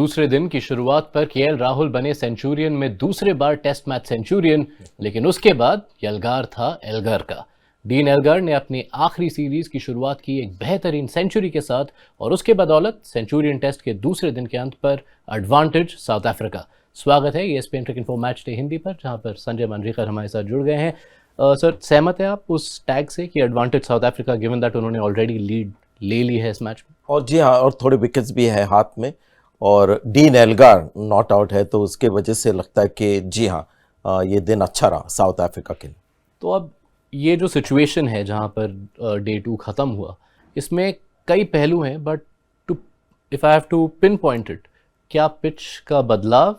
दूसरे दिन की शुरुआत पर केएल राहुल बने सेंचुरियन में दूसरे बार टेस्ट मैच सेंचुरियन, लेकिन उसके बाद यलगार था एल्गर का। डीन एल्गर ने अपनी आखिरी सीरीज की शुरुआत की एक बेहतरीन सेंचुरी के साथ और उसके बदौलत सेंचुरियन टेस्ट के दूसरे दिन के अंत पर एडवांटेज साउथ अफ्रीका। स्वागत है ESPN क्रिक मैच डे हिंदी पर, जहां पर संजय मांजरेकर हमारे साथ जुड़ गए हैं। सर, सहमत है आप उस टैग से कि advantage south Africa, given that उन्होंने ऑलरेडी लीड ले ली है इस मैच में? और जी हाँ, और थोड़े विकेट्स भी है हाथ में, और डीन एल्गार नॉट आउट है, तो उसके वजह से लगता है कि जी हाँ, ये दिन अच्छा रहा साउथ अफ्रीका के लिए। तो अब ये जो सिचुएशन है जहाँ पर डे 2 ख़त्म हुआ, इसमें कई पहलू हैं, but if I have to pinpoint it, क्या पिच का बदलाव,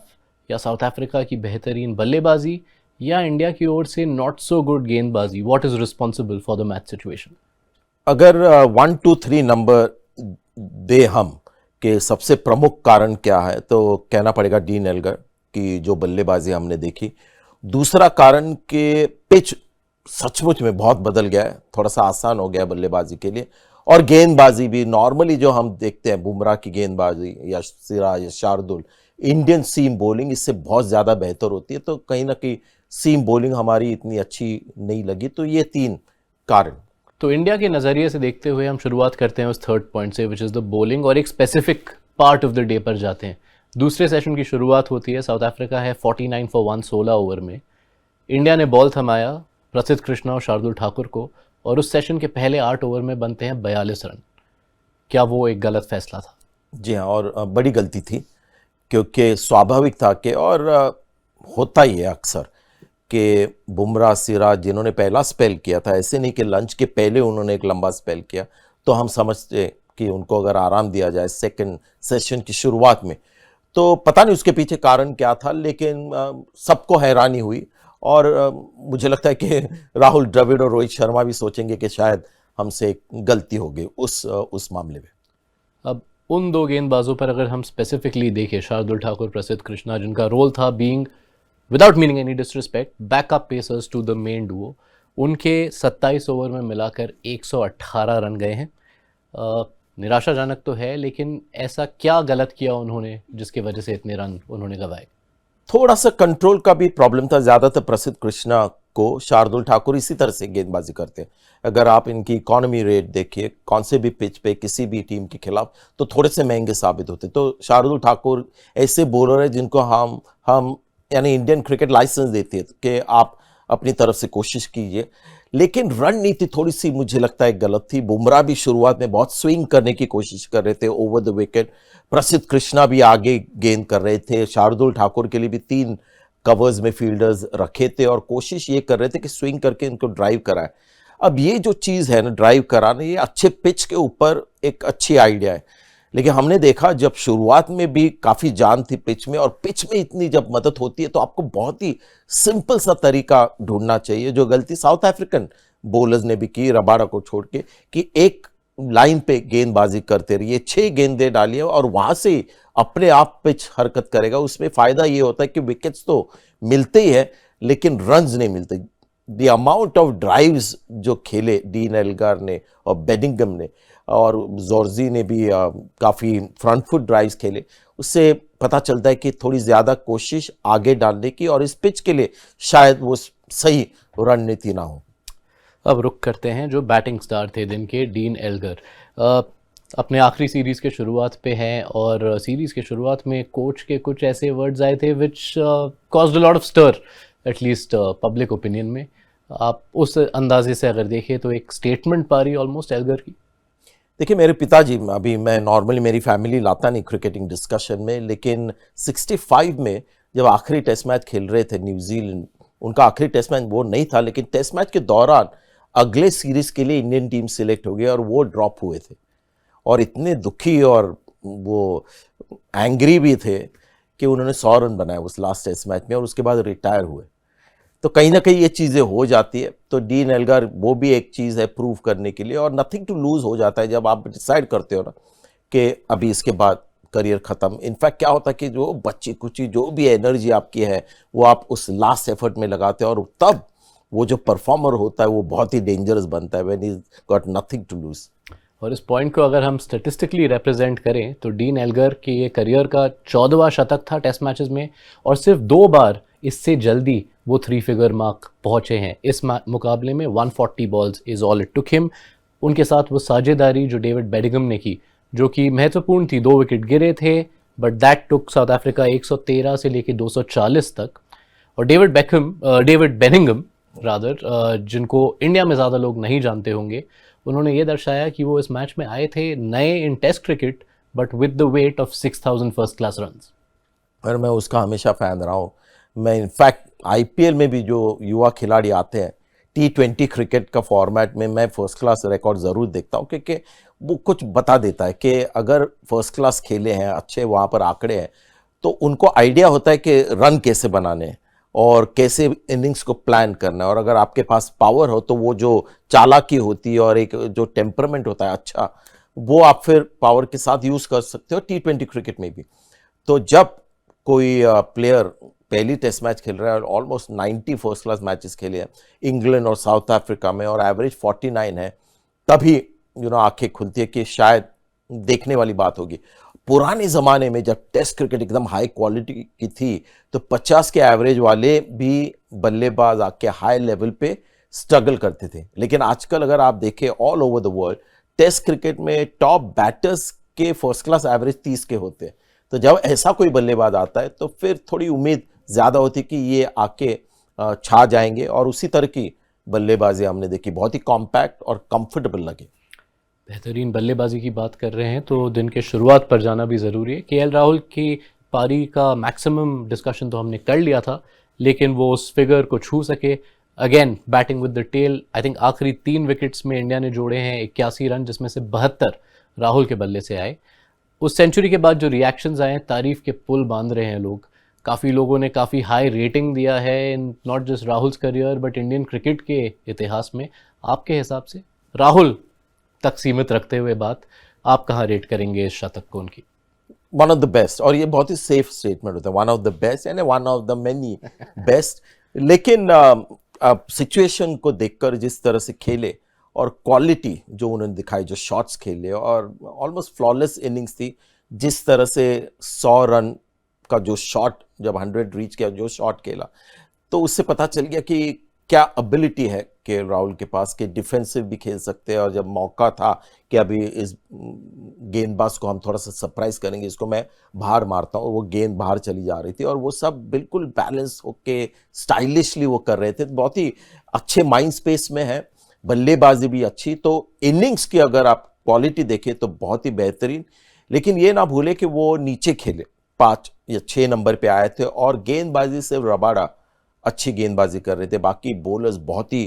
या साउथ अफ्रीका की बेहतरीन बल्लेबाजी, या इंडिया की ओर से नॉट सो गुड गेंदबाजी? What is responsible for the match situation? अगर 1 2 3 नंबर दे हम कि सबसे प्रमुख कारण क्या है, तो कहना पड़ेगा डीन एल्गर की जो बल्लेबाजी हमने देखी। दूसरा कारण कि पिच सचमुच में बहुत बदल गया है, थोड़ा सा आसान हो गया है बल्लेबाजी के लिए, और गेंदबाजी भी नॉर्मली जो हम देखते हैं बुमराह की गेंदबाजी या सिराज या शार्दुल, इंडियन सीम बॉलिंग इससे बहुत ज़्यादा बेहतर होती है, तो कहीं ना कहीं सीम बॉलिंग हमारी इतनी अच्छी नहीं लगी। तो ये 3 कारण। तो इंडिया के नज़रिए से देखते हुए हम शुरुआत करते हैं उस थर्ड पॉइंट से, विच इज़ द बॉलिंग, और एक specific part of the day पर जाते हैं। दूसरे सेशन की शुरुआत होती है, साउथ अफ्रीका है 49 फॉर 1 16 ओवर में। इंडिया ने बॉल थमाया प्रसिद्ध कृष्णा और शार्दुल ठाकुर को, और उस सेशन के पहले 8 ओवर में बनते हैं 42 रन। क्या वो एक गलत फैसला था? जी हाँ, और बड़ी गलती थी, क्योंकि स्वाभाविक था कि, और होता ही है अक्सर कि बुमराह सिराज जिन्होंने पहला स्पेल किया था, ऐसे नहीं कि लंच के पहले उन्होंने एक लंबा स्पेल किया, तो हम समझते कि उनको अगर आराम दिया जाए सेकंड सेशन की शुरुआत में, तो पता नहीं उसके पीछे कारण क्या था, लेकिन सबको हैरानी हुई। और मुझे लगता है कि राहुल द्रविड़ और रोहित शर्मा भी सोचेंगे कि शायद हमसे गलती हो गई उस मामले में। अब उन 2 गेंदबाजों पर अगर हम स्पेसिफिकली देखें, शार्दुल ठाकुर, प्रसिद्ध कृष्णा, जिनका रोल था being, without meaning any disrespect, backup pacers to the main duo, उनके 27 ओवर में मिलाकर 118 रन गए हैं। निराशाजनक तो है, लेकिन ऐसा क्या गलत किया उन्होंने जिसकी वजह से इतने रन उन्होंने गंवाए? थोड़ा सा कंट्रोल का भी प्रॉब्लम था। ज़्यादातर प्रसिद्ध कृष्णा को शार्दुल ठाकुर इसी तरह से गेंदबाजी करते हैं। अगर आप इनकी इकोनॉमी रेट देखिए, कौन से भी पिच पे किसी भी टीम के खिलाफ, तो थोड़े से महंगे साबित होते। तो शार्दुल ठाकुर ऐसे बॉलर है जिनको हम यानी इंडियन क्रिकेट लाइसेंस देती है कि आप अपनी तरफ से कोशिश कीजिए, लेकिन रणनीति थोड़ी सी मुझे लगता है गलत थी। बुमराह भी शुरुआत में बहुत स्विंग करने की कोशिश कर रहे थे ओवर द विकेट, प्रसिद्ध कृष्णा भी आगे गेंद कर रहे थे, शार्दुल ठाकुर के लिए भी 3 कवर्स में फील्डर्स रखे थे, और कोशिश ये कर रहे थे कि स्विंग करके इनको ड्राइव कराए। अब ये जो चीज़ है ना, ड्राइव कराना, ये अच्छे पिच के ऊपर एक अच्छी आइडिया है, लेकिन हमने देखा जब शुरुआत में भी काफ़ी जान थी पिच में, और पिच में इतनी जब मदद होती है तो आपको बहुत ही सिंपल सा तरीका ढूंढना चाहिए, जो गलती साउथ अफ्रीकन बॉलर्स ने भी की, रबाडा को छोड़ के, कि एक लाइन पे गेंदबाजी करते रहिए, 6 गेंदें डालिए, और वहां से अपने आप पिच हरकत करेगा। उसमें फायदा ये होता है कि विकेट्स तो मिलते ही है, लेकिन रन्स नहीं मिलते। द अमाउंट ऑफ ड्राइव्स जो खेले डीन एल्गार ने और बेडिंगम ने, और जॉर्जी ने भी काफ़ी फ्रंट फुट ड्राइव्स खेले, उससे पता चलता है कि थोड़ी ज़्यादा कोशिश आगे डालने की, और इस पिच के लिए शायद वो सही रणनीति ना हो। अब रुक करते हैं जो बैटिंग स्टार थे दिन के, डीन एल्गर। अपने आखिरी सीरीज़ के शुरुआत पे हैं, और सीरीज़ के शुरुआत में कोच के कुछ ऐसे वर्ड्स आए थे which caused a lot of stir, at least public opinion में। आप उस अंदाजे से अगर देखें तो एक स्टेटमेंट पारी ऑलमोस्ट एल्गर की। देखिए, मेरे पिताजी, अभी मैं नॉर्मली मेरी फैमिली लाता नहीं क्रिकेटिंग डिस्कशन में, लेकिन 65 में जब आखिरी टेस्ट मैच खेल रहे थे न्यूजीलैंड, उनका आखिरी टेस्ट मैच वो नहीं था, लेकिन टेस्ट मैच के दौरान अगले सीरीज के लिए इंडियन टीम सिलेक्ट हो गई, और वो ड्रॉप हुए थे, और इतने दुखी और वो एंग्री भी थे कि उन्होंने 100 रन बनाए उस लास्ट टेस्ट मैच में, और उसके बाद रिटायर हुए। तो कहीं ना कहीं ये चीज़ें हो जाती है। तो डीन एल्गर वो भी एक चीज़ है प्रूव करने के लिए, और नथिंग टू लूज हो जाता है जब आप डिसाइड करते हो ना कि अभी इसके बाद करियर ख़त्म। इनफैक्ट क्या होता है कि जो बच्ची कुची जो भी एनर्जी आपकी है, वो आप उस लास्ट एफर्ट में लगाते हो, और तब वो जो परफॉर्मर होता है वो बहुत ही डेंजरस बनता है, when he got nothing to lose. और इस पॉइंट को अगर हम स्टेटिस्टिकली रिप्रेजेंट करें तो डीन एल्गर के ये करियर का 14वां शतक था टेस्ट मैचेस में, और सिर्फ 2 बार इससे जल्दी वो 3 फिगर मार्क पहुंचे हैं। इस मुकाबले में 140 balls is all it took him. उनके साथ वो साझेदारी जो डेविड बेडिंगम ने की, जो कि महत्वपूर्ण थी, 2 विकेट गिरे थे, but that took south Africa 113 से लेके 240 तक। और डेविड बेनिंगम जिनको इंडिया में ज़्यादा लोग नहीं जानते होंगे, उन्होंने ये दर्शाया कि वो इस मैच में आए थे नए in test cricket, but with the weight of 6000 first class runs. और मैं उसका हमेशा फ़ैन रहा हूँ। मैं इनफैक्ट आईपीएल में भी जो युवा खिलाड़ी आते हैं T20 क्रिकेट का फॉर्मेट में, मैं फर्स्ट क्लास रिकॉर्ड ज़रूर देखता हूँ, क्योंकि वो कुछ बता देता है कि अगर फर्स्ट क्लास खेले हैं, अच्छे वहाँ पर आंकड़े हैं, तो उनको आइडिया होता है कि रन कैसे बनाने हैं और कैसे इनिंग्स को प्लान करना है। और अगर आपके पास पावर हो तो वो जो चालाकी होती है और एक जो टेम्परामेंट होता है अच्छा, वो आप फिर पावर के साथ यूज़ कर सकते हो T20 क्रिकेट में भी। तो जब कोई प्लेयर पहली टेस्ट मैच खेल रहा है और ऑलमोस्ट 90 फर्स्ट क्लास मैचेस खेले हैं इंग्लैंड और साउथ अफ्रीका में, और एवरेज 49 है, तभी आंखें खुलती है कि शायद देखने वाली बात होगी। पुराने ज़माने में जब टेस्ट क्रिकेट एकदम हाई क्वालिटी की थी तो 50 के एवरेज वाले भी बल्लेबाज आके हाई लेवल पे स्ट्रगल करते थे। लेकिन आजकल अगर आप देखें all over the world, test cricket में टॉप बैटर्स के फर्स्ट क्लास एवरेज 30 के होते हैं। तो जब ऐसा कोई बल्लेबाज आता है तो फिर थोड़ी उम्मीद ज़्यादा होती कि ये आके छा जाएंगे, और उसी तरह की बल्लेबाजी हमने देखी, बहुत ही कॉम्पैक्ट और कंफर्टेबल लगे। बेहतरीन बल्लेबाजी की बात कर रहे हैं तो दिन के शुरुआत पर जाना भी ज़रूरी है। केएल राहुल की पारी का मैक्सिमम डिस्कशन तो हमने कर लिया था, लेकिन वो उस फिगर को छू सके। Again batting with the tail, I think आखिरी 3 विकेट्स में इंडिया ने जोड़े हैं 81 रन, जिसमें से 72 राहुल के बल्ले से आए। उस सेंचुरी के बाद जो रिएक्शंस आए, तारीफ के पुल बांध रहे हैं लोग। काफ़ी लोगों ने काफ़ी हाई रेटिंग दिया है in not just Rahul's career but Indian cricket के इतिहास में। आपके हिसाब से राहुल तक सीमित रखते हुए बात, आप कहाँ रेट करेंगे इस शतक को उनकी? वन ऑफ द बेस्ट, और ये बहुत ही सेफ स्टेटमेंट होता है, वन ऑफ द बेस्ट यानी one of the many best. लेकिन सिचुएशन को देखकर जिस तरह से खेले और क्वालिटी जो उन्होंने दिखाई, जो शॉट्स खेले, और ऑलमोस्ट फ्लॉलेस इनिंग्स थी, जिस तरह से 100 रन का जो शॉट, जब 100 रीच किया, जो शॉट खेला, तो उससे पता चल गया कि क्या एबिलिटी है केएल राहुल के पास, कि डिफेंसिव भी खेल सकते हैं। और जब मौका था कि अभी इस गेंदबाज को हम थोड़ा सा सरप्राइज करेंगे, इसको मैं बाहर मारता हूँ, वो गेंद बाहर चली जा रही थी, और वो सब बिल्कुल बैलेंस होके स्टाइलिशली वो कर रहे थे। बहुत ही अच्छे माइंड स्पेस में है, बल्लेबाजी भी अच्छी। तो इनिंग्स की अगर आप क्वालिटी देखें तो बहुत ही बेहतरीन। लेकिन ये ना भूले कि वो नीचे खेले, 5 या 6 नंबर पे आए थे, और गेंदबाजी से रबाड़ा अच्छी गेंदबाजी कर रहे थे, बाकी बॉलर्स बहुत ही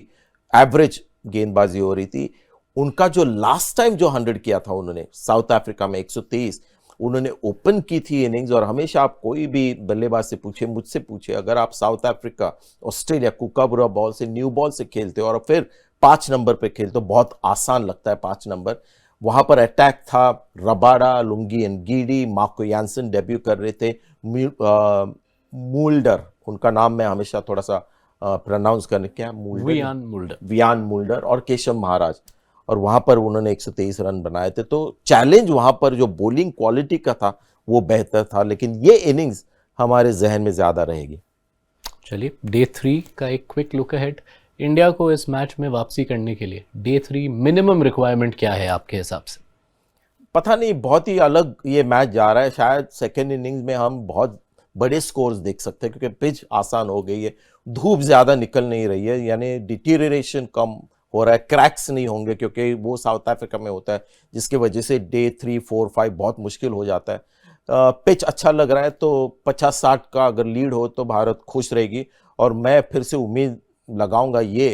एवरेज गेंदबाजी हो रही थी। उनका जो लास्ट टाइम जो 100 किया था उन्होंने साउथ अफ्रीका में 123, उन्होंने ओपन की थी इनिंग्स। और हमेशा आप कोई भी बल्लेबाज से पूछे, मुझसे पूछे, अगर आप south Africa, Australia Kookaburra ball से, न्यू बॉल से खेलते हो और फिर 5 नंबर पे खेलते हो, बहुत आसान लगता है 5 नंबर। वहां पर अटैक था, Rabada, Lungi Ngidi, Marco Jansen debut कर रहे थे, मूल्डर, उनका नाम मैं हमेशा थोड़ा सा प्रोनाउंस करने, क्या वियान मूल्डर, और केशव महाराज, और वहां पर उन्होंने 123 रन बनाए थे। तो चैलेंज वहां पर जो बॉलिंग क्वालिटी का था वो बेहतर था, लेकिन ये इनिंग्स हमारे जहन में ज्यादा रहेगी। चलिए डे 3 का एक क्विक लुक अहेड। इंडिया को इस मैच में वापसी करने के लिए डे 3 मिनिमम रिक्वायरमेंट क्या है आपके हिसाब से? पता नहीं, बहुत ही अलग ये मैच जा रहा है। शायद सेकेंड इनिंग्स में हम बहुत बड़े स्कोर्स देख सकते हैं, क्योंकि पिच आसान हो गई है, धूप ज्यादा निकल नहीं रही है, यानी डिटीरिएशन कम हो रहा है, क्रैक्स नहीं होंगे, क्योंकि वो साउथ अफ्रीका में होता है, जिसकी वजह से डे 3, 4, 5 बहुत मुश्किल हो जाता है। पिच अच्छा लग रहा है, तो 50-60 का अगर लीड हो तो भारत खुश रहेगी। और मैं फिर से उम्मीद लगाऊंगा ये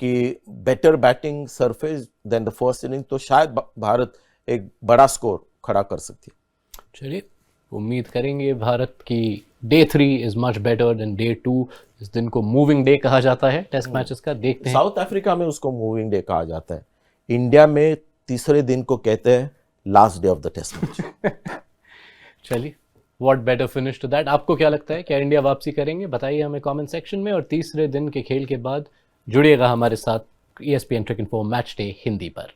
कि better batting surface than the first inning, तो शायद भारत एक बड़ा स्कोर खड़ा कर सकती है। चलिए उम्मीद करेंगे भारत की day 3 is much better than day 2। इस दिन को मूविंग डे कहा जाता है टेस्ट मैचेस का, देखते हैं। साउथ अफ्रीका में उसको मूविंग डे कहा जाता है, इंडिया में तीसरे दिन को कहते हैं last day of the test match. चलिए, what better finish to that. आपको क्या लगता है, क्या इंडिया वापसी करेंगे? बताइए हमें कमेंट सेक्शन में। और तीसरे दिन के खेल के बाद जुड़िएगा हमारे साथ ESPN Cricinfo match day Hindi पर।